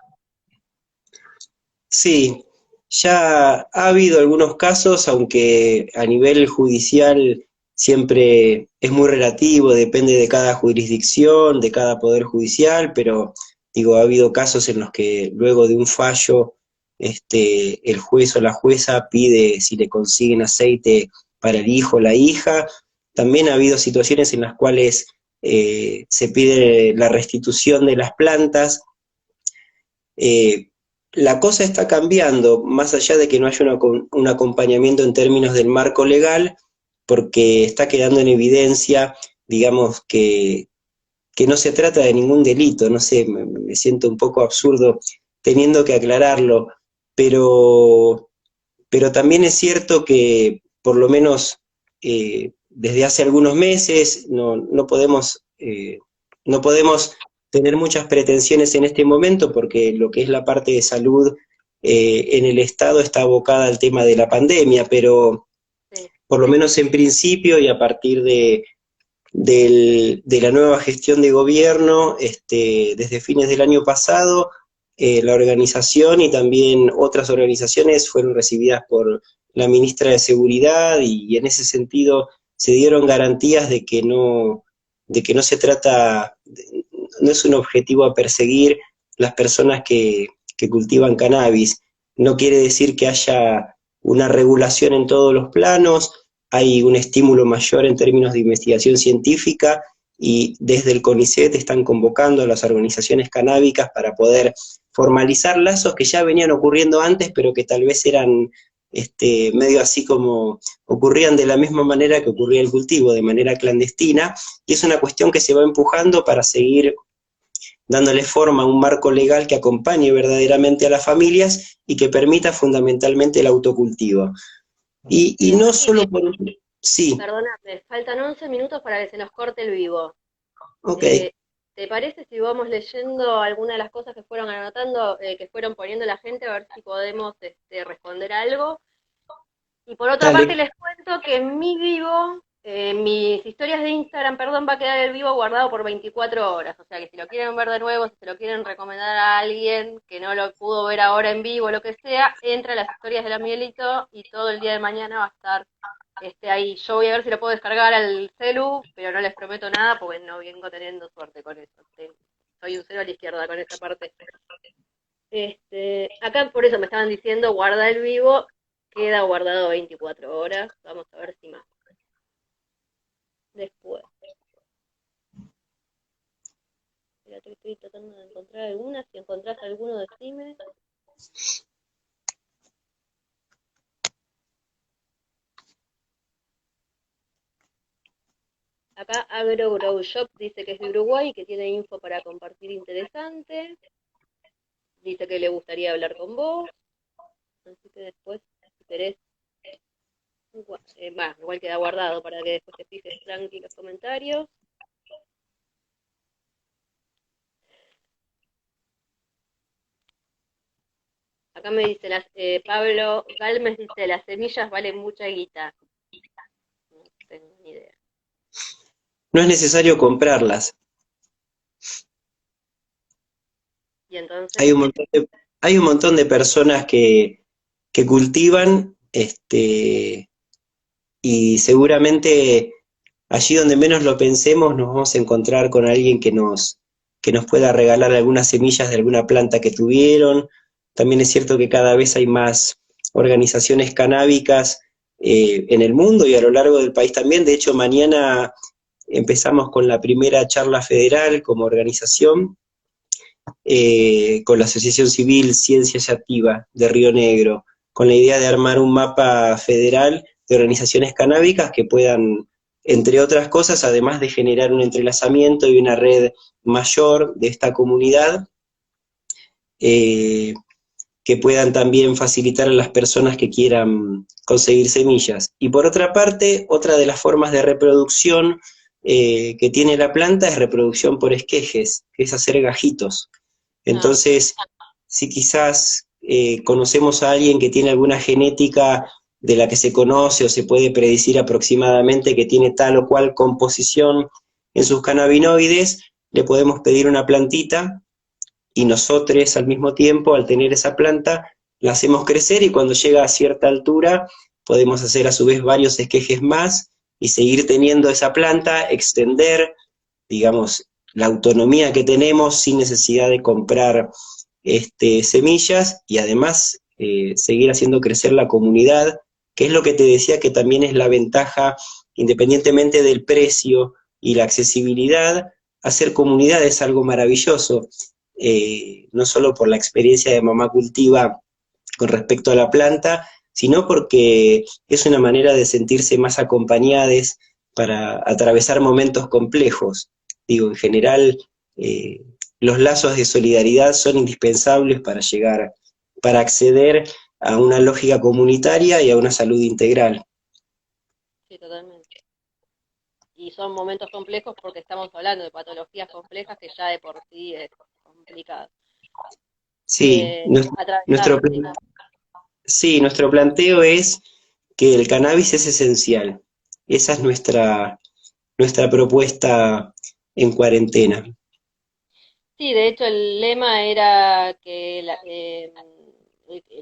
sí, ya ha habido algunos casos, aunque a nivel judicial siempre es muy relativo, depende de cada jurisdicción, de cada poder judicial, pero digo, ha habido casos en los que luego de un fallo, el juez o la jueza pide si le consiguen aceite para el hijo o la hija. También ha habido situaciones en las cuales se pide la restitución de las plantas. Eh, la cosa está cambiando, más allá de que no haya un acompañamiento en términos del marco legal, porque está quedando en evidencia, digamos, que no se trata de ningún delito, no sé, me siento un poco absurdo teniendo que aclararlo, pero, pero también es cierto que por lo menos desde hace algunos meses no podemos tener muchas pretensiones en este momento porque lo que es la parte de salud en el Estado está abocada al tema de la pandemia, pero Sí. por lo menos en principio y a partir de la nueva gestión de gobierno, desde fines del año pasado, la organización y también otras organizaciones fueron recibidas por la ministra de Seguridad y en ese sentido se dieron garantías de que no se trata, no es un objetivo a perseguir las personas que cultivan cannabis. No quiere decir que haya una regulación en todos los planos, hay un estímulo mayor en términos de investigación científica y desde el CONICET están convocando a las organizaciones canábicas para poder formalizar lazos que ya venían ocurriendo antes, pero que tal vez eran medio así como ocurrían de la misma manera que ocurría el cultivo, de manera clandestina, y es una cuestión que se va empujando para seguir dándole forma a un marco legal que acompañe verdaderamente a las familias y que permita fundamentalmente el autocultivo. Y no Mati, solo por... Sí, perdóname, faltan 11 minutos para que se nos corte el vivo. ok. Eh, ¿Te parece si vamos leyendo algunas de las cosas que fueron anotando, que fueron poniendo la gente, a ver si podemos responder algo? Y por otra parte Dale, les cuento que en mi vivo, mis historias de Instagram, perdón, va a quedar el vivo guardado por 24 horas. O sea que si lo quieren ver de nuevo, si se lo quieren recomendar a alguien que no lo pudo ver ahora en vivo, lo que sea, entra a las historias de la Mielito y todo el día de mañana va a estar ahí. Yo voy a ver si lo puedo descargar al celu, pero no les prometo nada porque no vengo teniendo suerte con eso. Soy un cero a la izquierda con esa parte. Acá por eso me estaban diciendo guarda el vivo, queda guardado 24 horas. Vamos a ver si más. Después. Espérate que estoy tratando de encontrar alguna. Si encontrás alguno, decime. Acá Agro Grow Shop dice que es de Uruguay, que tiene info para compartir interesante. Dice que le gustaría hablar con vos. Así que después, si querés, igual queda guardado para que después te fijes tranqui los comentarios. Acá me dice, Pablo Galmes dice, las semillas valen mucha guita. No tengo ni idea. no es necesario comprarlas. Y entonces, Hay hay un montón de personas que cultivan y seguramente allí donde menos lo pensemos nos vamos a encontrar con alguien que nos pueda regalar algunas semillas de alguna planta que tuvieron. También es cierto que cada vez hay más organizaciones canábicas en el mundo y a lo largo del país también. De hecho, mañana empezamos con la primera charla federal como organización con la Asociación Civil Ciencia Activa de Río Negro, con la idea de armar un mapa federal de organizaciones canábicas que puedan, entre otras cosas, además de generar un entrelazamiento y una red mayor de esta comunidad, eh, que puedan también facilitar a las personas que quieran conseguir semillas. Y por otra parte, otra de las formas de reproducción que tiene la planta es reproducción por esquejes, que es hacer gajitos. Ah, Entonces, si quizás conocemos a alguien que tiene alguna genética de la que se conoce o se puede predecir aproximadamente que tiene tal o cual composición en sus cannabinoides, le podemos pedir una plantita y nosotros al mismo tiempo, al tener esa planta, la hacemos crecer y cuando llega a cierta altura podemos hacer a su vez varios esquejes más y seguir teniendo esa planta, extender, digamos, la autonomía que tenemos sin necesidad de comprar semillas y además seguir haciendo crecer la comunidad, que es lo que te decía que también es la ventaja, independientemente del precio y la accesibilidad, hacer comunidad es algo maravilloso, no solo por la experiencia de Mamá Cultiva con respecto a la planta, sino porque es una manera de sentirse más acompañadas para atravesar momentos complejos. Digo, en general, eh, los lazos de solidaridad son indispensables para llegar, para acceder a una lógica comunitaria y a una salud integral. sí, totalmente. Y son momentos complejos porque estamos hablando de patologías complejas que ya de por sí es complicado. Sí, nuestro, Atravesar, sí. sí, nuestro planteo es que el cannabis es esencial. Esa es nuestra propuesta en cuarentena. Sí, de hecho el lema era que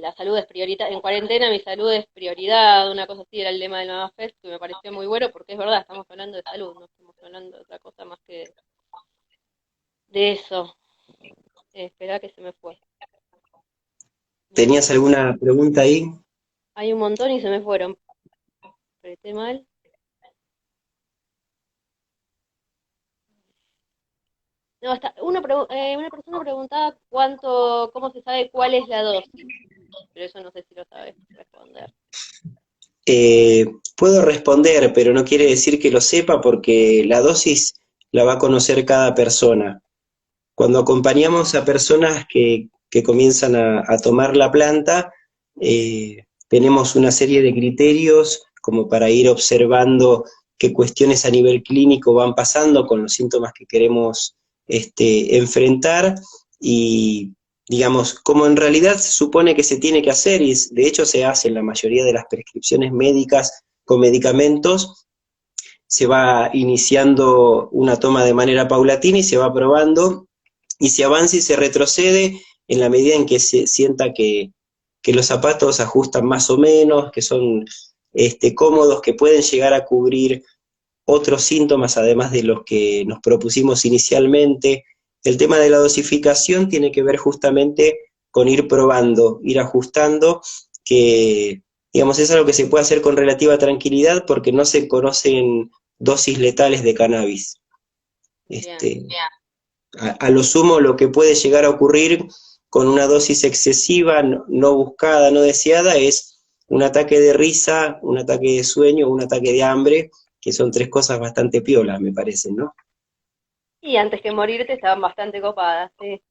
la salud es prioridad, en cuarentena mi salud es prioridad, una cosa así era el lema del Mama Fest, que me pareció muy bueno porque es verdad, estamos hablando de salud, no estamos hablando de otra cosa más que de eso. Espera que se me fue. ¿Tenías Eh, alguna pregunta ahí? hay un montón y se me fueron. Apreté mal. No, una persona preguntaba cómo se sabe cuál es la dosis, pero eso no sé si lo sabes responder. Eh, Puedo responder, pero no quiere decir que lo sepa porque la dosis la va a conocer cada persona. Cuando acompañamos a personas que comienzan a tomar la planta, tenemos una serie de criterios como para ir observando qué cuestiones a nivel clínico van pasando con los síntomas que queremos enfrentar y, digamos, como en realidad se supone que se tiene que hacer, y de hecho se hace en la mayoría de las prescripciones médicas con medicamentos, se va iniciando una toma de manera paulatina y se va probando y se avanza y se retrocede en la medida en que se sienta que los zapatos ajustan más o menos, que son cómodos, que pueden llegar a cubrir otros síntomas además de los que nos propusimos inicialmente. El tema de la dosificación tiene que ver justamente con ir probando, ir ajustando, que digamos es algo que se puede hacer con relativa tranquilidad porque no se conocen dosis letales de cannabis. Bien. Este, a lo sumo lo que puede llegar a ocurrir con una dosis excesiva, no buscada, no deseada, es un ataque de risa, un ataque de sueño, un ataque de hambre, que son tres cosas bastante piolas, me parecen, ¿no? Y antes que morirte estaban bastante copadas, sí.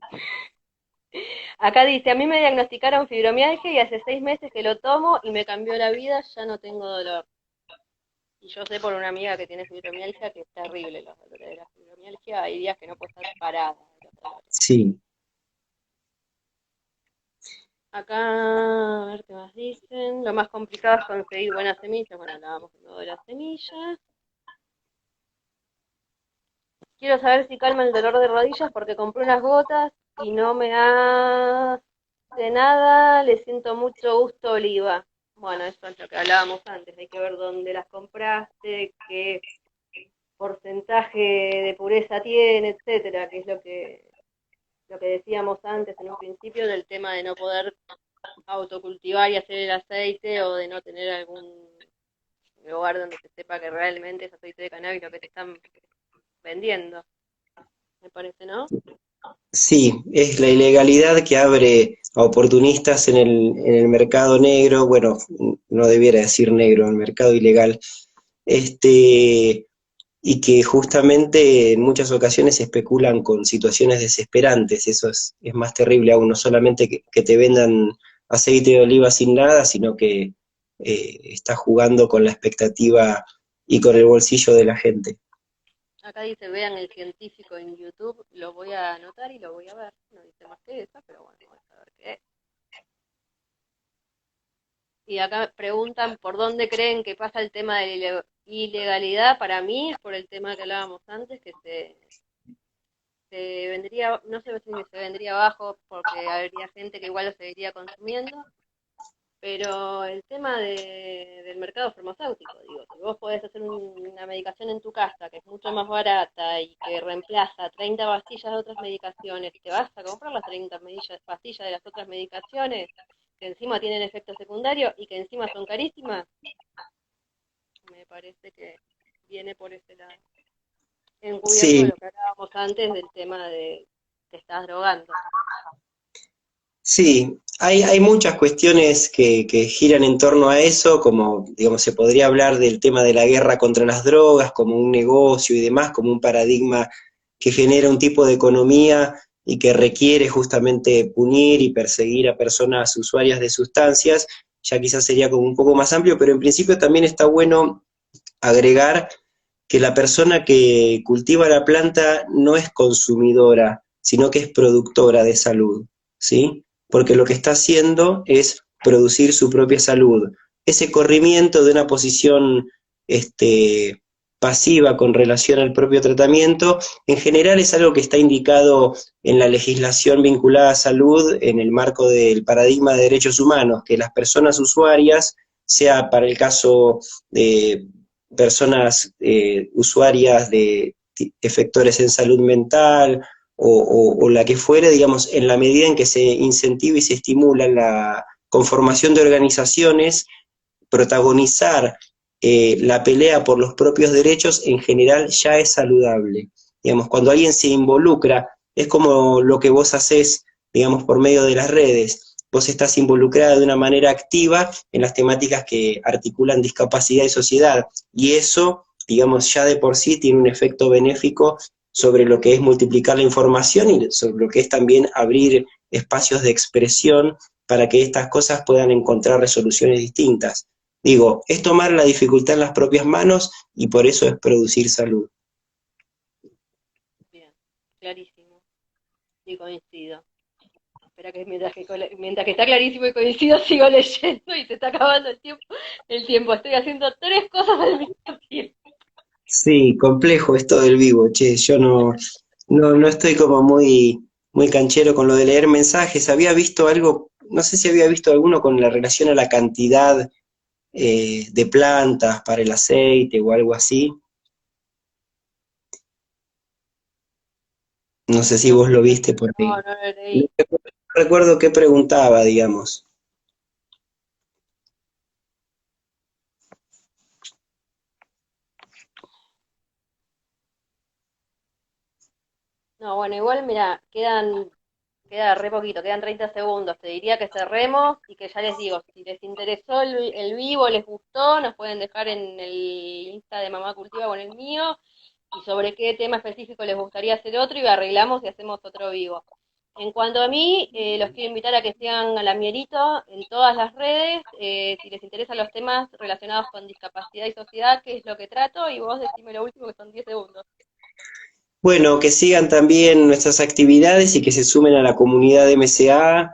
Acá dice, a mí me diagnosticaron fibromialgia y hace 6 meses que lo tomo y me cambió la vida, ya no tengo dolor. Y yo sé por una amiga que tiene fibromialgia que es terrible los dolores de la fibromialgia, hay días que no puedo estar parada de los dolores. Sí. Acá, a ver qué más dicen. Lo más complicado es conseguir buenas semillas. Bueno, hablábamos de las semillas. Quiero saber si calma el dolor de rodillas porque compré unas gotas y no me hace nada. Le siento mucho gusto a oliva. Bueno, eso es lo que hablábamos antes. Hay que ver dónde las compraste, qué. porcentaje de pureza tiene, etcétera, que es lo que decíamos antes en un principio del tema de no poder autocultivar y hacer el aceite o de no tener algún lugar donde se sepa que realmente es aceite de cannabis lo que te están vendiendo, me parece, ¿no? Sí, es la ilegalidad que abre a oportunistas en el mercado negro, bueno, no debiera decir negro, en el mercado ilegal, este, y que justamente en muchas ocasiones especulan con situaciones desesperantes. Eso es más terrible aún, no solamente que te vendan aceite de oliva sin nada, sino que estás jugando con la expectativa y con el bolsillo de la gente. Acá dice, vean el científico en YouTube, lo voy a anotar y lo voy a ver. No dice más que eso, pero bueno, vamos a ver qué es. Y acá preguntan por dónde creen que pasa el tema de la ilegalidad. Para mí es por el tema que hablábamos antes, que se vendría, no sé si se vendría abajo porque habría gente que igual lo seguiría consumiendo, pero el tema del mercado farmacéutico, digo, si vos podés hacer una medicación en tu casa que es mucho más barata y que reemplaza 30 pastillas de otras medicaciones, te vas a comprar las 30 pastillas de las otras medicaciones que encima tienen efectos secundarios y que encima son carísimas, me parece que viene por ese lado. Encubierto de Sí, lo que hablábamos antes del tema de te estás drogando. sí, hay muchas cuestiones que giran en torno a eso, como, digamos, se podría hablar del tema de la guerra contra las drogas como un negocio y demás, como un paradigma que genera un tipo de economía y que requiere justamente punir y perseguir a personas usuarias de sustancias, ya quizás sería como un poco más amplio, pero en principio también está bueno agregar que la persona que cultiva la planta no es consumidora, sino que es productora de salud, ¿sí? Porque lo que está haciendo es producir su propia salud. Ese corrimiento de una posición pasiva con relación al propio tratamiento, en general es algo que está indicado en la legislación vinculada a salud en el marco del paradigma de derechos humanos, que las personas usuarias, sea para el caso de personas usuarias de efectores en salud mental o la que fuere, digamos, en la medida en que se incentiva y se estimula la conformación de organizaciones, protagonizar la pelea por los propios derechos en general ya es saludable. Digamos, cuando alguien se involucra, es como lo que vos haces, digamos, por medio de las redes. Vos estás involucrada de una manera activa en las temáticas que articulan discapacidad y sociedad. Y eso, digamos, ya de por sí tiene un efecto benéfico sobre lo que es multiplicar la información y sobre lo que es también abrir espacios de expresión para que estas cosas puedan encontrar resoluciones distintas. Digo, es tomar la dificultad en las propias manos y por eso es producir salud. Bien, clarísimo. Y coincido. Espera que mientras que está clarísimo y coincido, sigo leyendo y se está acabando el tiempo. El tiempo, estoy haciendo tres cosas al mismo tiempo. Sí, complejo esto del vivo, che, yo no estoy como muy canchero con lo de leer mensajes. Había visto algo, no sé si había visto alguno con la relación a la cantidad de plantas para el aceite o algo así. No sé si No, vos lo viste por no, ahí. no lo No leí. recuerdo qué preguntaba, digamos. No, bueno, igual, mira, queda re poquito, quedan 30 segundos. Te diría que cerremos y que ya les digo, si les interesó el vivo, les gustó, nos pueden dejar en el Insta de Mamá Cultiva o en el mío y sobre qué tema específico les gustaría hacer otro y arreglamos y hacemos otro vivo. En cuanto a mí, los quiero invitar a que sigan a la Mierito en todas las redes, si les interesan los temas relacionados con discapacidad y sociedad, que es lo que trato, y vos decime lo último que son 10 segundos. Bueno, que sigan también nuestras actividades y que se sumen a la comunidad de MCA